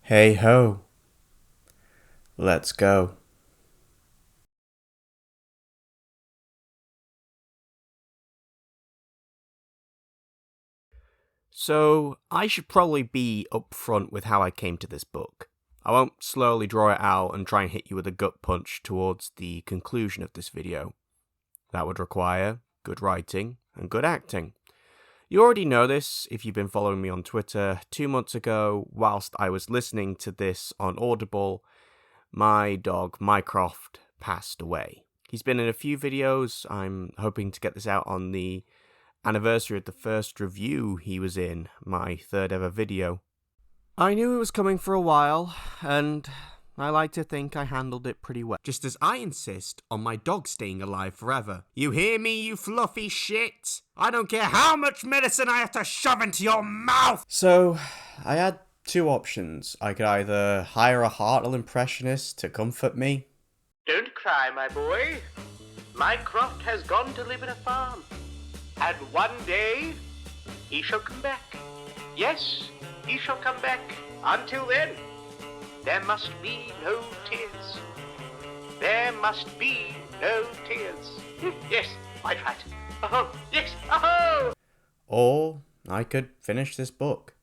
Hey ho, let's go. So, I should probably be upfront with how I came to this book. I won't slowly draw it out and try and hit you with a gut punch towards the conclusion of this video. That would require good writing and good acting. You already know this if you've been following me on Twitter. 2 months ago, whilst I was listening to this on Audible, my dog Mycroft passed away. He's been in a few videos. I'm hoping to get this out on the anniversary of the first review he was in, my third ever video. I knew it was coming for a while, and I like to think I handled it pretty well. Just as I insist on my dog staying alive forever. You hear me, you fluffy shit? I don't care how much medicine I have to shove into your mouth! So, I had two options. I could either hire a Hartnell impressionist to comfort me. Don't cry, my boy. Mycroft has gone to live in a farm. And one day, he shall come back. Yes, he shall come back. Until then, there must be no tears. There must be no tears. Yes, quite right. Oh, yes, oh! Or I could finish this book.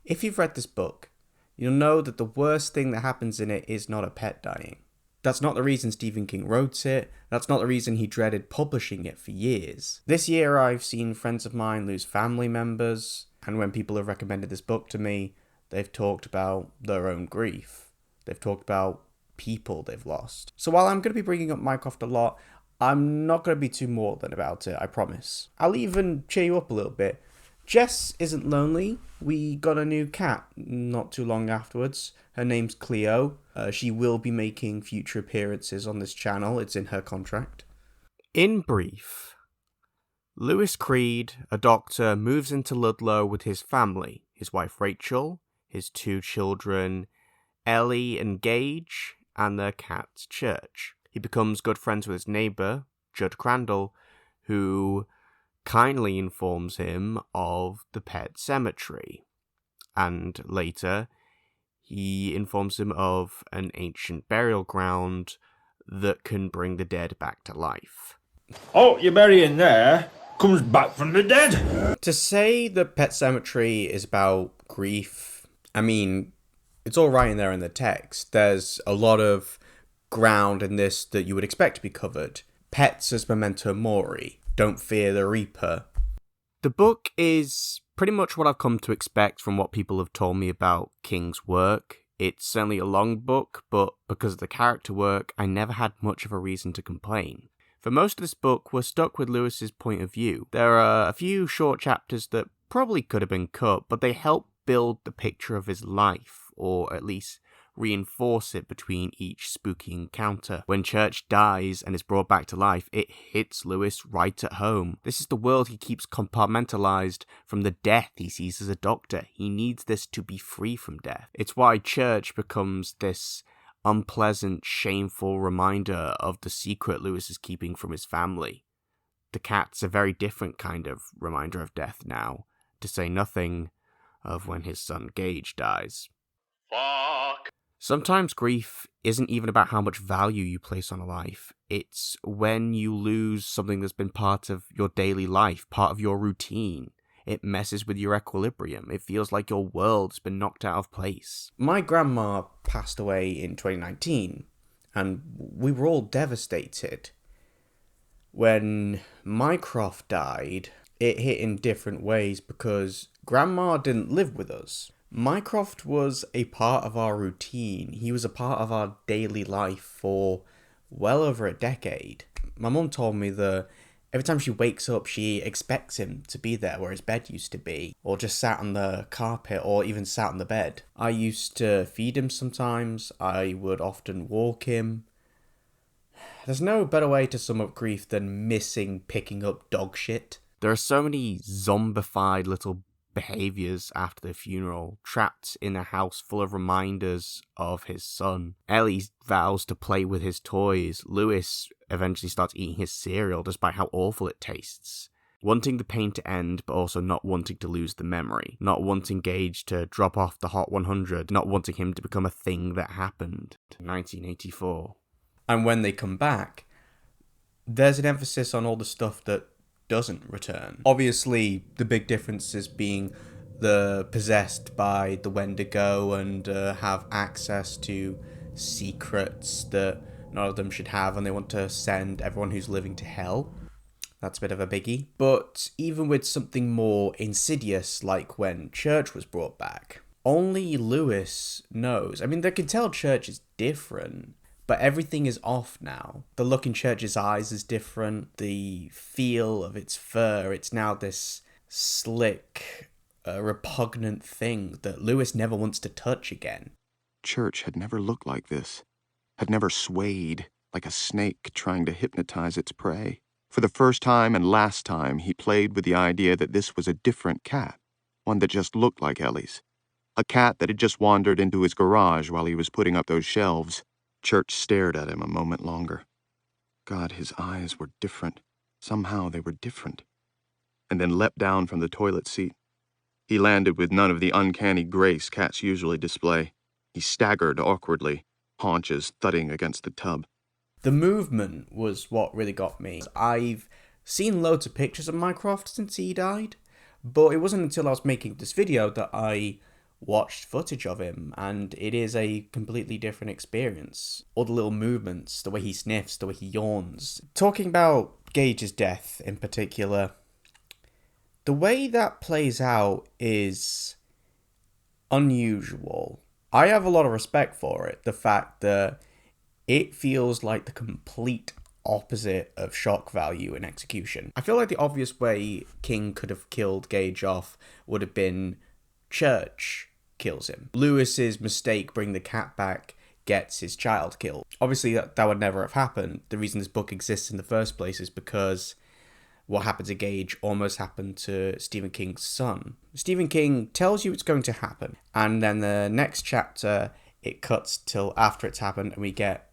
If you've read this book, you'll know that the worst thing that happens in it is not a pet dying. That's not the reason Stephen King wrote it. That's not the reason he dreaded publishing it for years. This year I've seen friends of mine lose family members, and when people have recommended this book to me, they've talked about their own grief. They've talked about people they've lost. So while I'm going to be bringing up Mycroft a lot, I'm not going to be too maudlin about it, I promise. I'll even cheer you up a little bit. Jess isn't lonely. We got a new cat not too long afterwards. Her name's Cleo. She will be making future appearances on this channel. It's in her contract. In brief, Lewis Creed, a doctor, moves into Ludlow with his family, his wife Rachel, his two children Ellie and Gage, and their cat Church. He becomes good friends with his neighbour, Judd Crandall, who kindly informs him of the pet Sematary. And later, he informs him of an ancient burial ground that can bring the dead back to life. Oh, you're burying there comes back from the dead. To say that Pet Sematary is about grief, I mean, it's all right in there in the text. There's a lot of ground in this that you would expect to be covered. Pets as memento mori. Don't fear the Reaper. The book is pretty much what I've come to expect from what people have told me about King's work. It's certainly a long book, but because of the character work, I never had much of a reason to complain. For most of this book, we're stuck with Lewis's point of view. There are a few short chapters that probably could have been cut, but they help build the picture of his life, or at least reinforce it between each spooky encounter. When Church dies and is brought back to life, it hits Lewis right at home. This is the world he keeps compartmentalized from the death he sees as a doctor. He needs this to be free from death. It's why Church becomes this unpleasant, shameful reminder of the secret Lewis is keeping from his family. The cat's a very different kind of reminder of death now, to say nothing of when his son Gage dies. Fuck. Sometimes grief isn't even about how much value you place on a life. It's when you lose something that's been part of your daily life, part of your routine. It messes with your equilibrium. It feels like your world's been knocked out of place. My grandma passed away in 2019, and we were all devastated. When Mycroft died, it hit in different ways because Grandma didn't live with us. Mycroft was a part of our routine. He was a part of our daily life for well over a decade. My mum told me that every time she wakes up, she expects him to be there where his bed used to be, or just sat on the carpet, or even sat on the bed. I used to feed him sometimes. I would often walk him. There's no better way to sum up grief than missing picking up dog shit. There are so many zombified little behaviors after the funeral, trapped in a house full of reminders of his son. Ellie vows to play with his toys. Lewis eventually starts eating his cereal despite how awful it tastes. Wanting the pain to end, but also not wanting to lose the memory. Not wanting Gage to drop off the Hot 100. Not wanting him to become a thing that happened. 1984. And when they come back, there's an emphasis on all the stuff that doesn't return. Obviously, the big differences being the possessed by the Wendigo and have access to secrets that none of them should have, and they want to send everyone who's living to hell. That's a bit of a biggie. But even with something more insidious, like when Church was brought back, only Lewis knows. I mean, they can tell Church is different, but everything is off now. The look in Church's eyes is different. The feel of its fur, it's now this slick, repugnant thing that Lewis never wants to touch again. Church had never looked like this, had never swayed like a snake trying to hypnotize its prey. For the first time and last time, he played with the idea that this was a different cat, one that just looked like Ellie's. A cat that had just wandered into his garage while he was putting up those shelves. Church stared at him a moment longer. God, his eyes were different. Somehow they were different. And then leapt down from the toilet seat. He landed with none of the uncanny grace cats usually display. He staggered awkwardly, haunches thudding against the tub. The movement was what really got me. I've seen loads of pictures of Mycroft since he died, but it wasn't until I was making this video that I watched footage of him, and it is a completely different experience. All the little movements, the way he sniffs, the way he yawns. Talking about Gage's death in particular, the way that plays out is unusual. I have a lot of respect for it. The fact that it feels like the complete opposite of shock value in execution. I feel like the obvious way King could have killed Gage off would have been Church kills him. Lewis's mistake, bring the cat back, gets his child killed. Obviously, that would never have happened. The reason this book exists in the first place is because what happened to Gage almost happened to Stephen King's son. Stephen King tells you it's going to happen, and then the next chapter, it cuts till after it's happened, and we get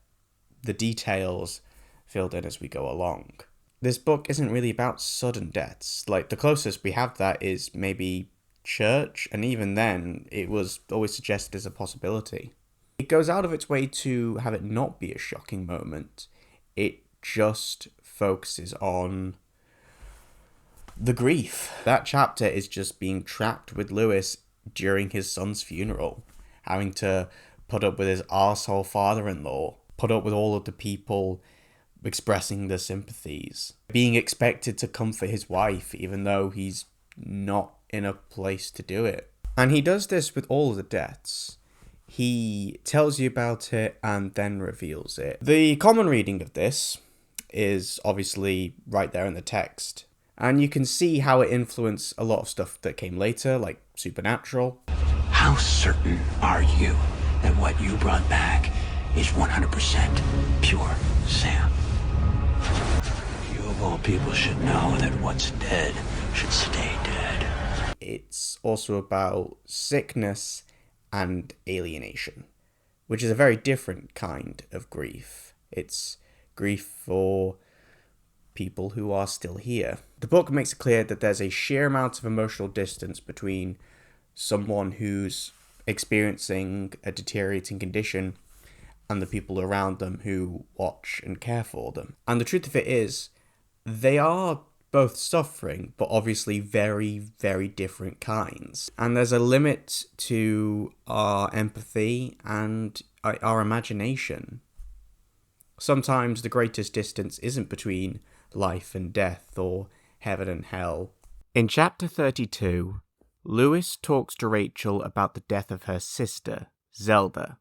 the details filled in as we go along. This book isn't really about sudden deaths. Like, the closest we have that is maybe Church, and even then, it was always suggested as a possibility. It goes out of its way to have it not be a shocking moment. It just focuses on the grief. That chapter is just being trapped with Lewis during his son's funeral, having to put up with his arsehole father-in-law, put up with all of the people expressing their sympathies, being expected to comfort his wife even though he's not in a place to do it. And he does this with all of the deaths. He tells you about it and then reveals it. The common reading of this is obviously right there in the text, and you can see how it influenced a lot of stuff that came later, like Supernatural. How certain are you that what you brought back is 100% pure Sam? You of all people should know that what's dead should stay dead. It's also about sickness and alienation, which is a very different kind of grief. It's grief for people who are still here. The book makes it clear that there's a sheer amount of emotional distance between someone who's experiencing a deteriorating condition and the people around them who watch and care for them. And the truth of it is, they are both suffering, but obviously very, very different kinds. And there's a limit to our empathy and our imagination. Sometimes the greatest distance isn't between life and death or heaven and hell. In chapter 32, Lewis talks to Rachel about the death of her sister, Zelda.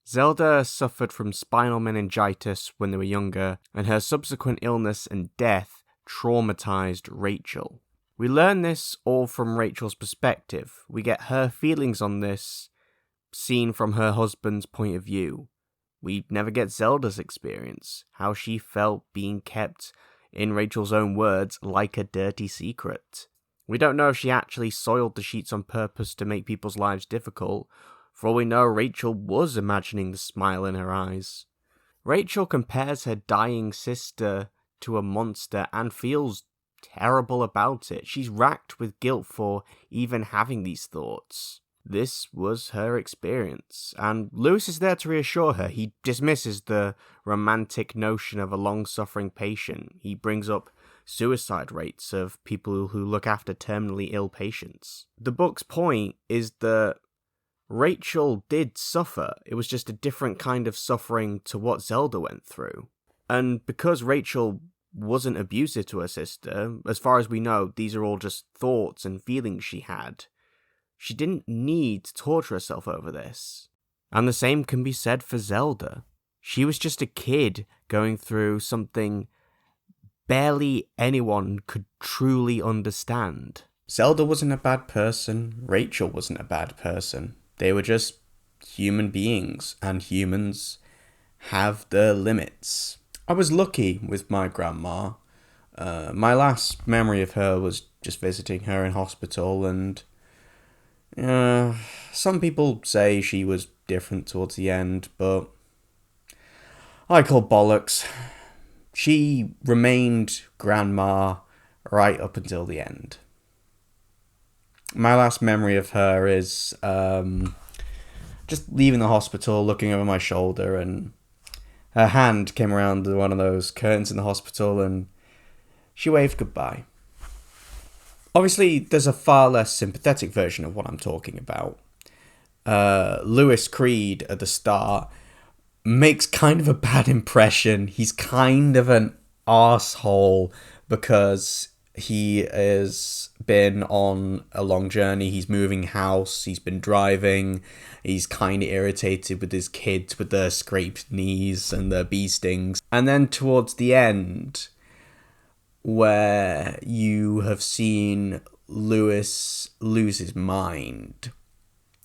Zelda suffered from spinal meningitis when they were younger, and her subsequent illness and death traumatized Rachel. We learn this all from Rachel's perspective. We get her feelings on this seen from her husband's point of view. We never get Zelda's experience, how she felt being kept, in Rachel's own words, like a dirty secret. We don't know if she actually soiled the sheets on purpose to make people's lives difficult. For all we know, Rachel was imagining the smile in her eyes. Rachel compares her dying sister to a monster and feels terrible about it. She's racked with guilt for even having these thoughts. This was her experience, and Lewis is there to reassure her. He dismisses the romantic notion of a long-suffering patient. He brings up suicide rates of people who look after terminally ill patients. The book's point is that Rachel did suffer. It was just a different kind of suffering to what Zelda went through. And because Rachel wasn't abusive to her sister, as far as we know, these are all just thoughts and feelings she had. She didn't need to torture herself over this. And the same can be said for Zelda. She was just a kid going through something barely anyone could truly understand. Zelda wasn't a bad person. Rachel wasn't a bad person. They were just human beings, and humans have their limits. I was lucky with my grandma. My last memory of her was just visiting her in hospital, and some people say she was different towards the end, but I call bollocks. She remained grandma right up until the end. My last memory of her is just leaving the hospital, looking over my shoulder, and her hand came around one of those curtains in the hospital, and she waved goodbye. Obviously, there's a far less sympathetic version of what I'm talking about. Lewis Creed at the start makes kind of a bad impression. He's kind of an arsehole because he has been on a long journey. He's moving house, he's been driving, he's kind of irritated with his kids with their scraped knees and their bee stings. And then towards the end, where you have seen Lewis lose his mind,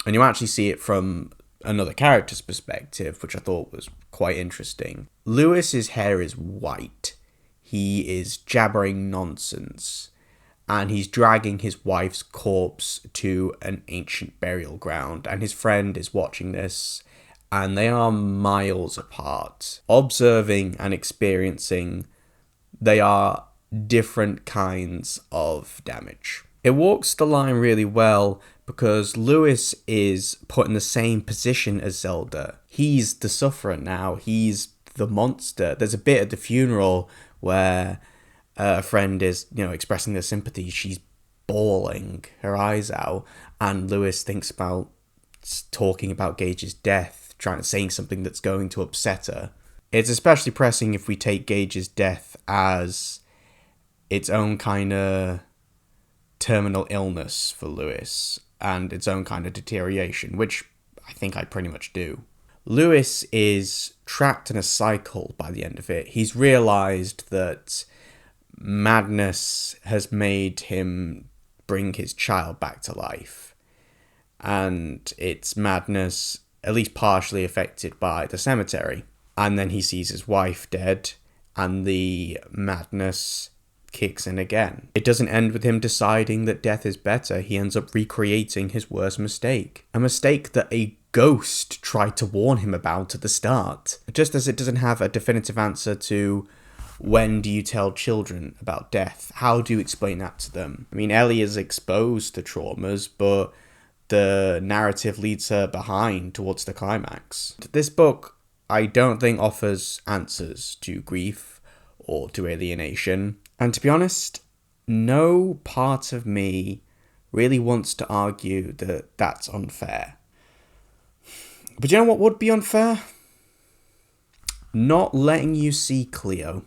and you actually see it from another character's perspective, which I thought was quite interesting. Lewis's hair is white. He is jabbering nonsense, and he's dragging his wife's corpse to an ancient burial ground, and his friend is watching this, and they are miles apart, observing and experiencing. They are different kinds of damage. It walks the line really well because Lewis is put in the same position as Zelda. He's the sufferer now. He's the monster. There's a bit at the funeral where a friend is, expressing their sympathy. She's bawling her eyes out, and Lewis thinks about talking about Gage's death, saying something that's going to upset her. It's especially pressing if we take Gage's death as its own kind of terminal illness for Lewis and its own kind of deterioration, which I think I pretty much do. Lewis is trapped in a cycle by the end of it. He's realised that madness has made him bring his child back to life, and it's madness at least partially affected by the cemetery. And then he sees his wife dead, and the madness kicks in again. It doesn't end with him deciding that death is better. He ends up recreating his worst mistake. A mistake that a ghost tried to warn him about at the start. Just as it doesn't have a definitive answer to when do you tell children about death? How do you explain that to them? I mean, Ellie is exposed to traumas, but the narrative leads her behind towards the climax. This book, I don't think, offers answers to grief or to alienation. And to be honest, no part of me really wants to argue that that's unfair. But you know what would be unfair? Not letting you see Cleo.